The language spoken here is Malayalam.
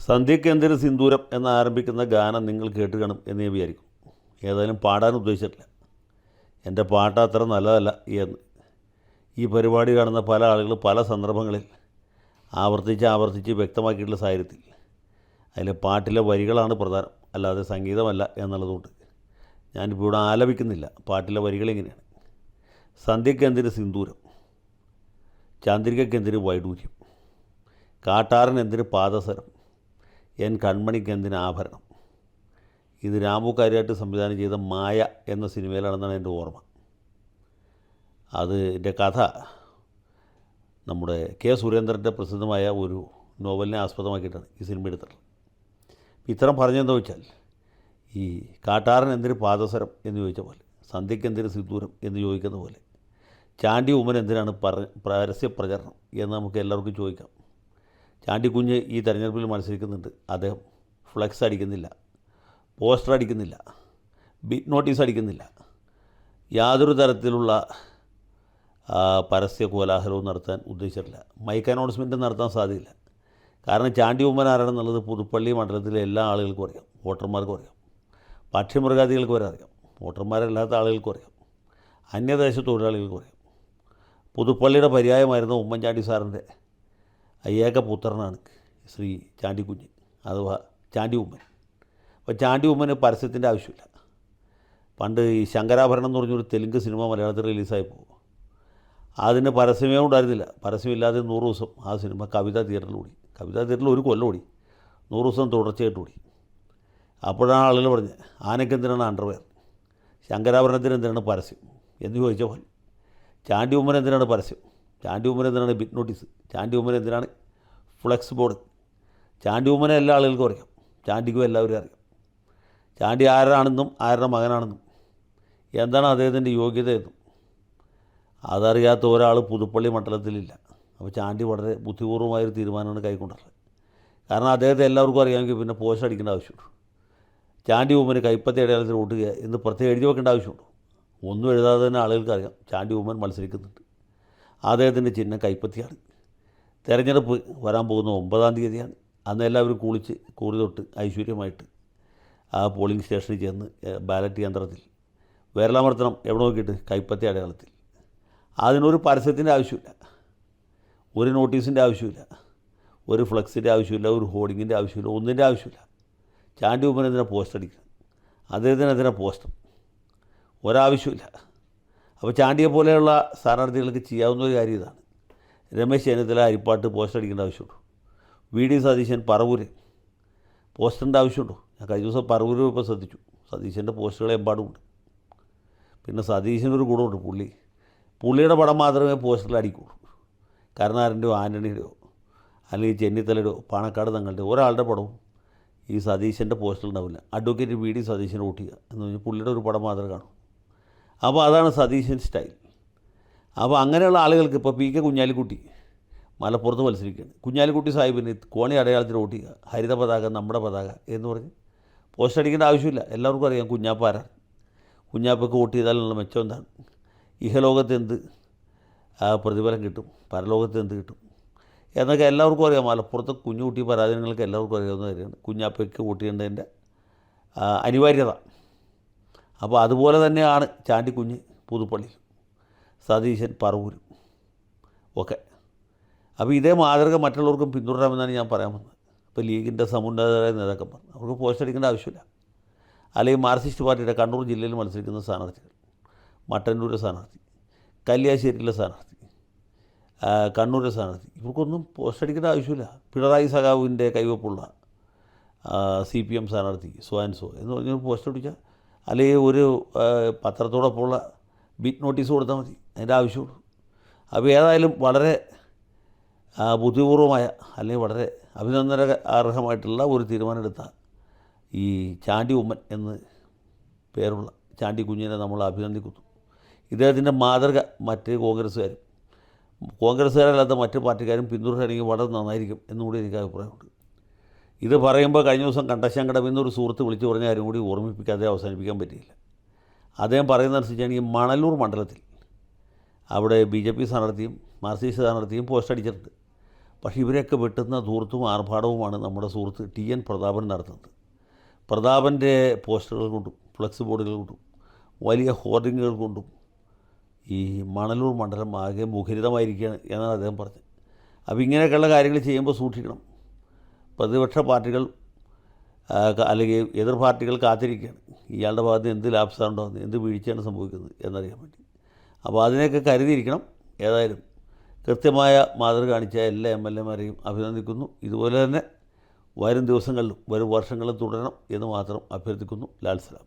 സന്ധ്യയ്ക്ക് എന്തൊരു സിന്ദൂരം എന്ന് ആരംഭിക്കുന്ന ഗാനം നിങ്ങൾ കേട്ട് കാണും എന്ന് ഞാൻ വിചാരിക്കും. ഏതായാലും പാടാൻ ഉദ്ദേശിച്ചിട്ടില്ല. എൻ്റെ പാട്ട് അത്ര നല്ലതല്ല എന്ന് ഈ പരിപാടി കാണുന്ന പല ആളുകൾ പല സന്ദർഭങ്ങളിൽ ആവർത്തിച്ച് വ്യക്തമാക്കിയിട്ടുള്ള സാഹചര്യത്തിൽ അതിൽ പാട്ടിലെ വരികളാണ് പ്രധാനം, അല്ലാതെ സംഗീതമല്ല എന്നുള്ളതുകൊണ്ട് ഞാനിപ്പോൾ ഇവിടെ ആലപിക്കുന്നില്ല. പാട്ടിലെ വരികൾ എങ്ങനെയാണ്: സന്ധ്യയ്ക്ക് എന്തിന് സിന്ദൂരം, ചന്ദ്രികയ്ക്ക് എന്തിന് വൈഡൂര്യം, കാട്ടാറിന് എന്തിന് പാദസരം, എൻ കൺമണിക്ക് എന്തിന് ആഭരണം. ഇത് രാമു കാര്യമായിട്ട് സംവിധാനം ചെയ്ത മായ എന്ന സിനിമയിലാണെന്നാണ് എൻ്റെ ഓർമ്മ. അതിൻ്റെ കഥ നമ്മുടെ കെ സുരേന്ദ്രൻ്റെ പ്രസിദ്ധമായ ഒരു നോവലിനെ ആസ്പദമാക്കിയിട്ടാണ് ഈ സിനിമ എടുത്തിട്ടുള്ളത്. ഇത്തരം പറഞ്ഞെന്താ വെച്ചാൽ, ഈ കാട്ടാറൻ എന്തിന് പാദസരം എന്ന് ചോദിച്ച പോലെ, സന്ധ്യയ്ക്ക് എന്തിന് സിന്ദൂരം എന്ന് ചോദിക്കുന്ന പോലെ, ചാണ്ടി ഉമ്മൻ എന്തിനാണ് പരസ്യ പ്രചരണം എന്ന് നമുക്ക് എല്ലാവർക്കും ചോദിക്കാം. ചാണ്ടിക്കുഞ്ഞ് ഈ തെരഞ്ഞെടുപ്പിൽ മത്സരിക്കുന്നുണ്ട്. അദ്ദേഹം ഫ്ലെക്സ് അടിക്കുന്നില്ല, പോസ്റ്റർ അടിക്കുന്നില്ല, ബിഗ് നോട്ടീസ് അടിക്കുന്നില്ല, യാതൊരു തരത്തിലുള്ള പരസ്യ കോലാഹലവും നടത്താൻ ഉദ്ദേശിച്ചിട്ടില്ല. മൈക്ക് അനൗൺസ്മെൻറ്റ് നടത്താൻ സാധ്യതയില്ല. കാരണം ചാണ്ടി ഉമ്മൻ ആരാണെന്നുള്ളത് പുതുപ്പള്ളി മണ്ഡലത്തിലെ എല്ലാ ആളുകൾക്കും അറിയാം, വോട്ടർമാർക്കും അറിയാം, പക്ഷിമൃഗാദികൾക്ക് വരെ അറിയാം, വോട്ടർമാരല്ലാത്ത ആളുകൾക്കും അറിയാം, അന്യദേശ തൊഴിലാളികൾക്കും അറിയാം. പുതുപ്പള്ളിയുടെ പര്യായമായിരുന്ന ഉമ്മൻചാണ്ടി സാറിൻ്റെ ഏകപുത്രനാണ് ശ്രീ ചാണ്ടിക്കുഞ്ഞ് അഥവാ ചാണ്ടി ഉമ്മൻ. അപ്പോൾ ചാണ്ടി ഉമ്മന് പരസ്യത്തിൻ്റെ ആവശ്യമില്ല. പണ്ട് ഈ ശങ്കരാഭരണം എന്ന് പറഞ്ഞൊരു തെലുങ്ക് സിനിമ മലയാളത്തിൽ റിലീസായപ്പോൾ അതിന് പരസ്യമേ ഉണ്ടായിരുന്നില്ല. പരസ്യമില്ലാതെ 100 ദിവസം ആ സിനിമ കവിതാ തിയേറ്ററിൽ ഓടി. കവിതാ തിയേറ്ററിൽ ഒരു കൊല്ലം ഓടി, 100 ദിവസം തുടർച്ചയായിട്ട് ഓടി. അപ്പോഴാണ് ആളുകൾ പറഞ്ഞത്, ആനയ്ക്ക് എന്തിനാണ് അണ്ടർവെയർ, ശങ്കരാഭരണത്തിന് എന്തിനാണ് പരസ്യം എന്ന് ചോദിച്ച പോലെ ചാണ്ടി ഉമ്മൻ എന്തിനാണ് പരസ്യം, ചാണ്ടി ഉമ്മൻ എന്തിനാണ് ബിഗ് നോട്ടീസ്, ചാണ്ടി ഉമ്മൻ എന്തിനാണ് ഫ്ലെക്സ് ബോർഡ്. ചാണ്ടി ഉമ്മനെ എല്ലാ ആളുകൾക്കും അറിയാം, ചാണ്ടിക്കും എല്ലാവരും അറിയാം. ചാണ്ടി ആരാണെന്നും ആരുടെ മകനാണെന്നും എന്താണ് അദ്ദേഹത്തിൻ്റെ യോഗ്യതയെന്നും അതറിയാത്ത ഒരാൾ പുതുപ്പള്ളി മണ്ഡലത്തിലില്ല. അപ്പോൾ ചാണ്ടി വളരെ ബുദ്ധിപൂർവ്വമായൊരു തീരുമാനമാണ് കൈക്കൊണ്ടുള്ളത്. കാരണം അദ്ദേഹത്തെ എല്ലാവർക്കും അറിയാമെങ്കിൽ പിന്നെ പോസ്റ്റ് അടിക്കേണ്ട ആവശ്യമുണ്ട്. ചാണ്ടി ഉമ്മന് കൈപ്പത്തി അടയാളത്തിൽ വോട്ട് ചെയ്യുക എന്ന് പ്രത്യേകം എഴുതി വെക്കേണ്ട ആവശ്യമുണ്ടോ? ഒന്നും എഴുതാതെ തന്നെ ആളുകൾക്ക് അറിയാം ചാണ്ടി ഉമ്മൻ മത്സരിക്കുന്നുണ്ട്. അദ്ദേഹത്തിൻ്റെ ചിഹ്നം കൈപ്പത്തിയാണ്. തെരഞ്ഞെടുപ്പ് വരാൻ പോകുന്ന 9-ാം തീയതിയാണ്. അന്ന് എല്ലാവരും കുളിച്ച് കൂറി തൊട്ട് ഐശ്വര്യമായിട്ട് ആ പോളിംഗ് സ്റ്റേഷനിൽ ചെന്ന് ബാലറ്റ് യന്ത്രത്തിൽ വിരലമർത്തണം. എവിടെ നോക്കിയിട്ട്? കൈപ്പത്തി അടയാളത്തിൽ. അതിനൊരു പരസ്യത്തിൻ്റെ ആവശ്യമില്ല, ഒരു നോട്ടീസിൻ്റെ ആവശ്യമില്ല, ഒരു ഫ്ലെക്സിൻ്റെ ആവശ്യമില്ല, ഒരു ഹോർഡിങ്ങിൻ്റെ ആവശ്യമില്ല, ഒന്നിൻ്റെ ആവശ്യമില്ല. ചാണ്ടി ഉമ്മൻ എന്തിനാണ് പോസ്റ്റർ അടിക്കുക, അദ്ദേഹത്തിന് എന്തിനാണ് പോസ്റ്റർ? ഒരാവശ്യമില്ല. അപ്പോൾ ചാണ്ടിയെ പോലെയുള്ള സ്ഥാനാർത്ഥികൾക്ക് ചെയ്യാവുന്ന ഒരു കാര്യം ഇതാണ്. രമേശ് ചെന്നിത്തല അരിപ്പാട്ട് പോസ്റ്റർ അടിക്കേണ്ട ആവശ്യമുണ്ടോ? വി ഡി സതീശൻ പറവൂര് പോസ്റ്ററിൻ്റെ ആവശ്യമുണ്ടോ? ഞാൻ കഴിഞ്ഞ ദിവസം പറവൂര് ഇപ്പോൾ ശ്രദ്ധിച്ചു, സതീശൻ്റെ പോസ്റ്ററുകൾ എമ്പാടുമുണ്ട്. പിന്നെ സതീശനൊരു ഗുണമുണ്ട്, പുള്ളിയുടെ പടം മാത്രമേ പോസ്റ്ററിൽ അടിക്കുള്ളൂ. കരുണാകരൻ്റെയോ ആൻ്റണിയുടെയോ അല്ലെങ്കിൽ ചെന്നിത്തലയുടെയോ പാണക്കാട് തങ്ങളുടെ ഒരാളുടെ പടവും ഈ സതീശൻ്റെ പോസ്റ്ററിൽ ഉണ്ടാവില്ല. അഡ്വക്കേറ്റ് വി ഡി സതീശനെ വോട്ട് ചെയ്യുക എന്ന് പറഞ്ഞാൽ പുള്ളിയുടെ ഒരു പടം മാത്രമേ കാണൂ. അപ്പോൾ അതാണ് സതീശൻ സ്റ്റൈൽ. അപ്പോൾ അങ്ങനെയുള്ള ആളുകൾക്ക് ഇപ്പോൾ പി കെ കുഞ്ഞാലിക്കുട്ടി മലപ്പുറത്ത് മത്സരിക്കുകയാണ്. കുഞ്ഞാലിക്കുട്ടി സാഹിബിന് കോണി അടയാളത്തിൽ വോട്ട് ചെയ്യുക, ഹരിത പതാക നമ്മുടെ പതാക എന്ന് പറഞ്ഞ് പോസ്റ്റ് അടിക്കേണ്ട ആവശ്യമില്ല. എല്ലാവർക്കും അറിയാം കുഞ്ഞാപ്പ ആരാണ്. കുഞ്ഞാപ്പയ്ക്ക് വോട്ട് ചെയ്താലുള്ള മെച്ചം എന്താണ്? ഇഹലോകത്ത് എന്ത് പ്രതിഫലം കിട്ടും, പരലോകത്ത് എന്ത് കിട്ടും എന്നൊക്കെ എല്ലാവർക്കും അറിയാം. മലപ്പുറത്ത് കുഞ്ഞുകുട്ടി പരാജയങ്ങൾക്ക് എല്ലാവർക്കും അറിയാവുന്ന കാര്യമാണ് കുഞ്ഞാപ്പയ്ക്ക് വോട്ട് ചെയ്യേണ്ടതിൻ്റെ അനിവാര്യത. അപ്പോൾ അതുപോലെ തന്നെയാണ് ചാണ്ടിക്കുഞ്ഞ് പുതുപ്പള്ളി, സതീശൻ പറവൂരും ഒക്കെ. അപ്പോൾ ഇതേ മാതൃക മറ്റുള്ളവർക്കും പിന്തുടരാമെന്നാണ് ഞാൻ പറയാൻ വന്നത്. ഇപ്പോൾ ലീഗിൻ്റെ സമുന്നതരായ നേതാക്കന്മാർ അവർക്ക് പോസ്റ്റ് അടിക്കേണ്ട ആവശ്യമില്ല. അല്ലെങ്കിൽ മാർക്സിസ്റ്റ് പാർട്ടിയുടെ കണ്ണൂർ ജില്ലയിൽ മത്സരിക്കുന്ന സ്ഥാനാർത്ഥികൾ, മട്ടന്നൂരിലെ സ്ഥാനാർത്ഥി, കല്യാശ്ശേരിയിലെ സ്ഥാനാർത്ഥി, കണ്ണൂരിലെ സ്ഥാനാർത്ഥി, ഇവർക്കൊന്നും പോസ്റ്റ് അടിക്കേണ്ട ആവശ്യമില്ല. പിണറായി സഖാവിൻ്റെ കൈവപ്പുള്ള CPM സ്ഥാനാർത്ഥി സോ ആൻഡ് സോ എന്ന് പറഞ്ഞ് പോസ്റ്റ് അടിച്ചാൽ, അല്ലെങ്കിൽ ഒരു പത്രത്തോടൊപ്പമുള്ള ബിഗ് നോട്ടീസ് കൊടുത്താൽ മതി, അതിൻ്റെ ആവശ്യമുള്ളൂ. അപ്പോൾ ഏതായാലും വളരെ ബുദ്ധിപൂർവമായ അല്ലെങ്കിൽ വളരെ അഭിനന്ദന അർഹമായിട്ടുള്ള ഒരു തീരുമാനമെടുത്ത ഈ ചാണ്ടി ഉമ്മൻ എന്ന് പേരുള്ള ചാണ്ടി കുഞ്ഞിനെ നമ്മൾ അഭിനന്ദിക്കുന്നു. ഇദ്ദേഹത്തിൻ്റെ മാതൃക മറ്റ് കോൺഗ്രസ്സുകാരല്ലാത്ത മറ്റ് പാർട്ടിക്കാരും പിന്തുടരുകയാണെങ്കിൽ വളരെ നന്നായിരിക്കും എന്നുകൂടി എനിക്ക് അഭിപ്രായമുണ്ട്. ഇത് പറയുമ്പോൾ കഴിഞ്ഞ ദിവസം കണ്ടശങ്കടം എന്നൊരു സുഹൃത്ത് വിളിച്ചു പറഞ്ഞ കാര്യം കൂടി ഓർമ്മിപ്പിക്കാതെ അവസാനിപ്പിക്കാൻ പറ്റിയില്ല. അദ്ദേഹം പറയുന്നതനുസരിച്ചാണ് ഈ മണലൂർ മണ്ഡലത്തിൽ അവിടെ BJP സ്ഥാനാർത്ഥിയും മാർക്സിസ്റ്റ് സ്ഥാനാർത്ഥിയും പോസ്റ്റ് അടിച്ചിട്ടുണ്ട്. പക്ഷേ ഇവരെയൊക്കെ വെട്ടുന്ന ധൂർത്തും ആർഭാടവുമാണ് നമ്മുടെ സുഹൃത്ത് ടി എൻ പ്രതാപൻ നടത്തുന്നത്. പ്രതാപൻ്റെ പോസ്റ്ററുകൾ കൊണ്ടും ഫ്ലക്സ് ബോർഡുകൾ കൊണ്ടും വലിയ ഹോർഡിങ്ങുകൾ കൊണ്ടും ഈ മണലൂർ മണ്ഡലം ആകെ മുഖരിതമായിരിക്കുകയാണ് എന്നാണ് അദ്ദേഹം പറഞ്ഞത്. അപ്പോൾ ഇങ്ങനെയൊക്കെയുള്ള കാര്യങ്ങൾ ചെയ്യുമ്പോൾ സൂക്ഷിക്കണം. പ്രതിപക്ഷ പാർട്ടികൾ അല്ലെങ്കിൽ എതിർ പാർട്ടികൾ കാത്തിരിക്കുകയാണ് ഇയാളുടെ ഭാഗത്ത് എന്ത് ലാപ്സാണ് ഉണ്ടാകുന്നത്, എന്ത് വീഴ്ചയാണ് സംഭവിക്കുന്നത് എന്നറിയാൻ വേണ്ടി. അപ്പോൾ അതിനെയൊക്കെ കരുതിയിരിക്കണം. ഏതായാലും കൃത്യമായ മാതൃക കാണിച്ച എല്ലാ MLA-മാരെയും അഭിനന്ദിക്കുന്നു. ഇതുപോലെ തന്നെ വരും ദിവസങ്ങളിലും വരും വർഷങ്ങളിലും തുടരണം എന്ന് മാത്രം അഭ്യർത്ഥിക്കുന്നു. ലാൽ സലാം.